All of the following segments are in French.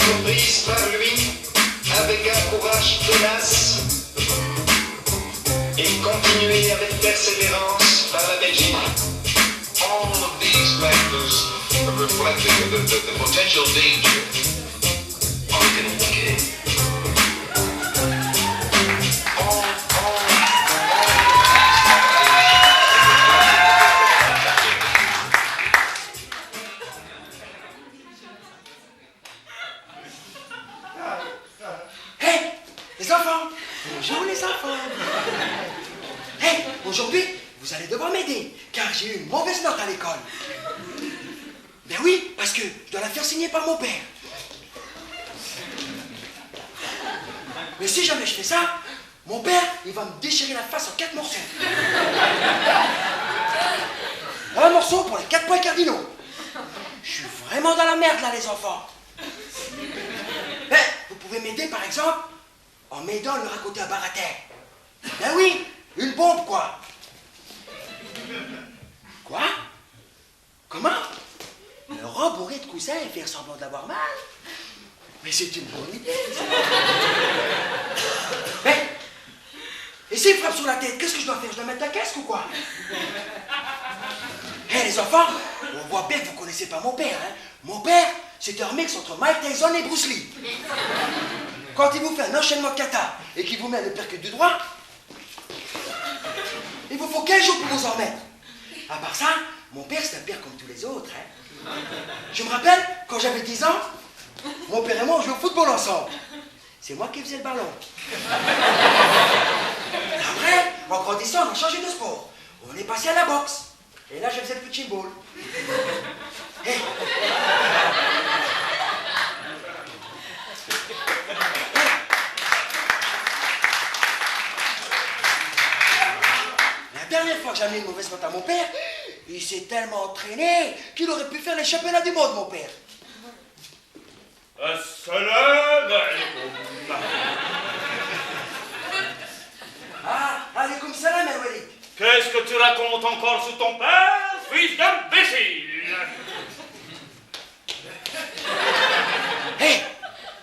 entreprise par lui avec un courage tenace et continué avec persévérance par la Belgique. All of these factors are reflecting the potential danger of getting decay. Les enfants! Bonjour les enfants! Hey, aujourd'hui, vous allez devoir m'aider, car j'ai eu une mauvaise note à l'école. Ben oui, parce que je dois la faire signer par mon père. Mais si jamais je fais ça, mon père, il va me déchirer la face en 4 morceaux. Un morceau pour les 4 points cardinaux. Je suis vraiment dans la merde là, les enfants. Ben, vous pouvez m'aider par exemple en m'aidant à lui raconter un bar à terre. Ben oui, une bombe quoi. Quoi? Comment? Le rembourrer de coussins et faire semblant d'avoir mal? Mais c'est une bonne idée. Ben, et s'il frappe sur la tête, qu'est-ce que je dois faire? Je dois mettre un casque ou quoi? Hé les enfants, on voit bien que vous connaissez pas mon père, hein? Mon père, c'est un mix entre Mike Tyson et Bruce Lee. Quand il vous fait un enchaînement de kata et qu'il vous met le percute du droit, il vous faut 15 jours pour vous en remettre. À part ça, mon père c'est un père comme tous les autres, hein? Je me rappelle, quand j'avais 10 ans, mon père et moi on jouait au football ensemble. C'est moi qui faisais le ballon. Après, en grandissant, on a changé de sport. On est passé à la boxe. Et là, je faisais le punching ball. Hey. La dernière fois que j'ai amené une mauvaise note à mon père, il s'est tellement entraîné qu'il aurait pu faire les championnats du monde, mon père. Assalamu alaikum. Ah, alaikum salam, El Walid. Qu'est-ce que tu racontes encore sous ton père, fils d'imbécile? Hé,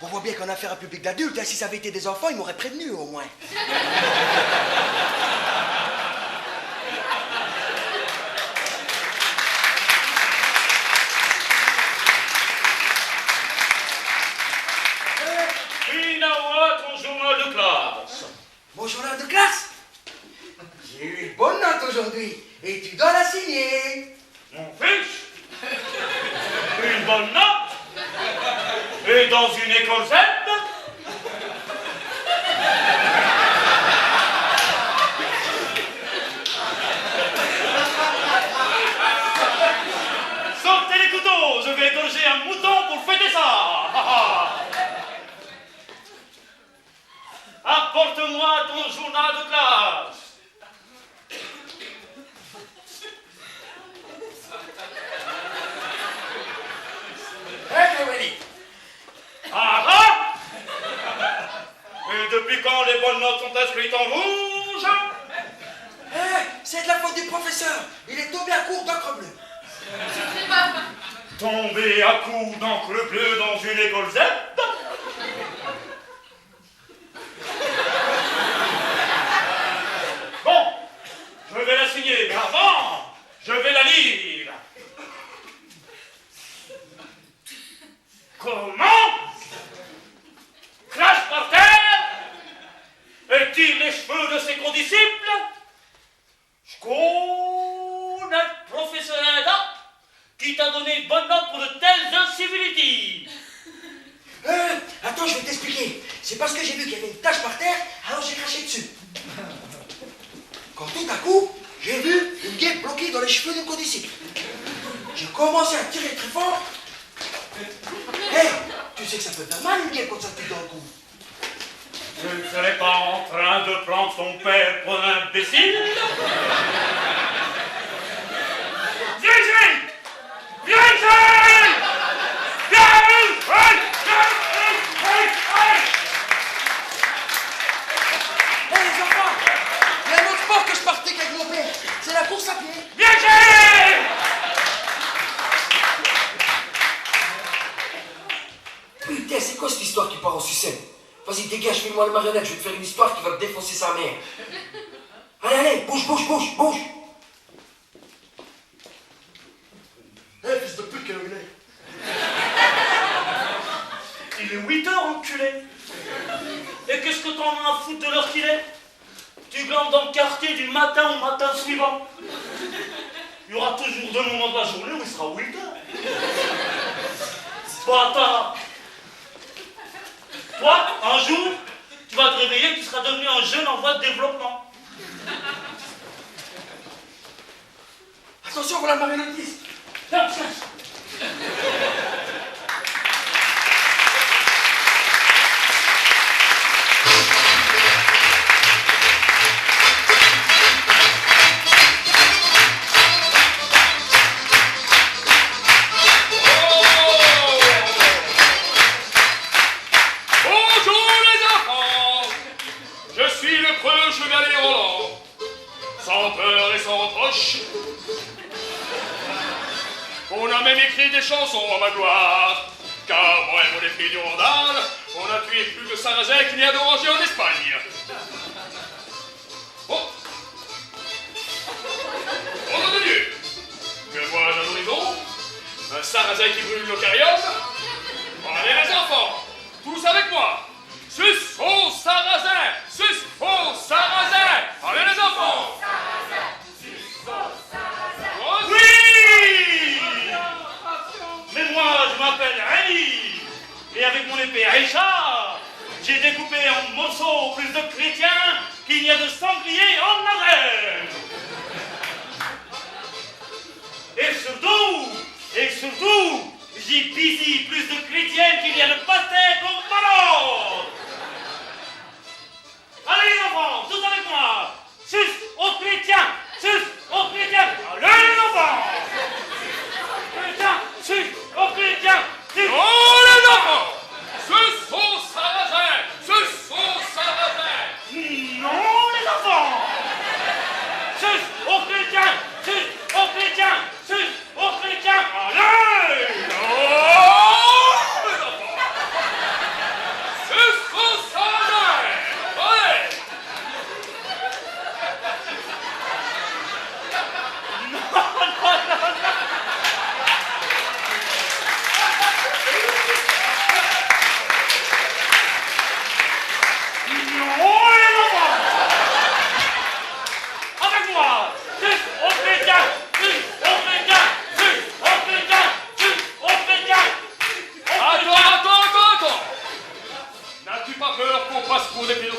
on voit bien qu'on a affaire à un public d'adultes. Hein. Si ça avait été des enfants, ils m'auraient prévenu, au moins. Finawa, ton journal de classe. Mon journal de classe? J'ai eu une bonne note aujourd'hui. Et tu dois la signer. Mon fils? Une bonne note? Et dans une école Z? Sortez les couteaux, je vais égorger un mouton pour fêter ça. Apporte-moi ton journal de classe. Ah! Et depuis quand les bonnes notes sont inscrites en rouge? C'est de la faute du professeur. Il est tombé à court d'encre bleue. Tombé à coups d'encre bleue dans une école Z? Bon, je vais la signer, mais avant, je vais la lire. Comment? Crache par terre et tire les cheveux de ses condisciples? Je connais le professeur Ada qui t'a donné une bonne note pour de telles incivilités. Attends, je vais t'expliquer. C'est parce que j'ai vu qu'il y avait une tache par terre, alors j'ai craché dessus. Quand tout à coup, j'ai vu une guêpe bloquée dans les cheveux d'une condisciple. J'ai commencé à tirer très fort. Hé, tu sais que ça peut faire mal une guêpe quand ça te pique dans le cou. Je ne serais pas en train de prendre son père pour un imbécile? Viens ici! Viens ici! Hé les enfants, il y a un autre sport que je pratique avec mon père. C'est la course à pied. Viens ici! Putain, c'est quoi cette histoire qui part en sucette? Vas-y, dégage, fais-moi la marionnette, je vais te faire une histoire qui va te défoncer sa mère. Allez, allez, bouge, bouge, bouge, bouge. Eh, fils de pute, quel enculé. Il est 8 heures, enculé. Et qu'est-ce que t'en as à foutre de l'heure qu'il est? Tu glandes dans le quartier du matin au matin suivant. Il y aura toujours deux moments de la journée où il sera 8 heures. Bâtard. Toi, un jour, tu vas te réveiller et tu seras devenu un jeune en voie de développement. Attention, voilà le marionnettiste. Tiens, tiens. Sans peur et sans reproche. On a même écrit des chansons à ma gloire. Car moi et mon esprit du Randal, on a tué plus de Sarrasins qu'il y a d'orangers en Espagne. Oh! Oh nom de Dieu! Que vois-je à l'horizon? Un Sarrasin qui brûle le carriole? Allez les enfants, tous avec moi! Sus au Sarrasin! Sus au Sarrasin! Allez les enfants! Oui! Mais moi, je m'appelle Ali. Et avec mon épée Aïcha, j'ai découpé en morceaux plus de chrétiens qu'il n'y a de sangliers en Nazareth. Et surtout, j'ai pissé plus de chrétiens qu'il y a de pastèques au ballon. Allez les enfants, tous avec moi. Sus aux chrétiens, sus aux chrétiens. Allez les enfants. Chrétiens, sus aux chrétiens, sus. Oh les enfants! Sus au Sarrasin! Sus au Sarrasin! Non les enfants. Sus aux chrétiens, sus aux chrétiens, sus aux chrétiens. Allez. Oh les enfants! Sus au Sarrasin! Allez! Non les enfants. Avec moi. Sus aux chrétiens, sus aux chrétiens, sus aux chrétiens, sus aux chrétiens. Attends! N'as-tu pas peur qu'on passe pour des pédophiles?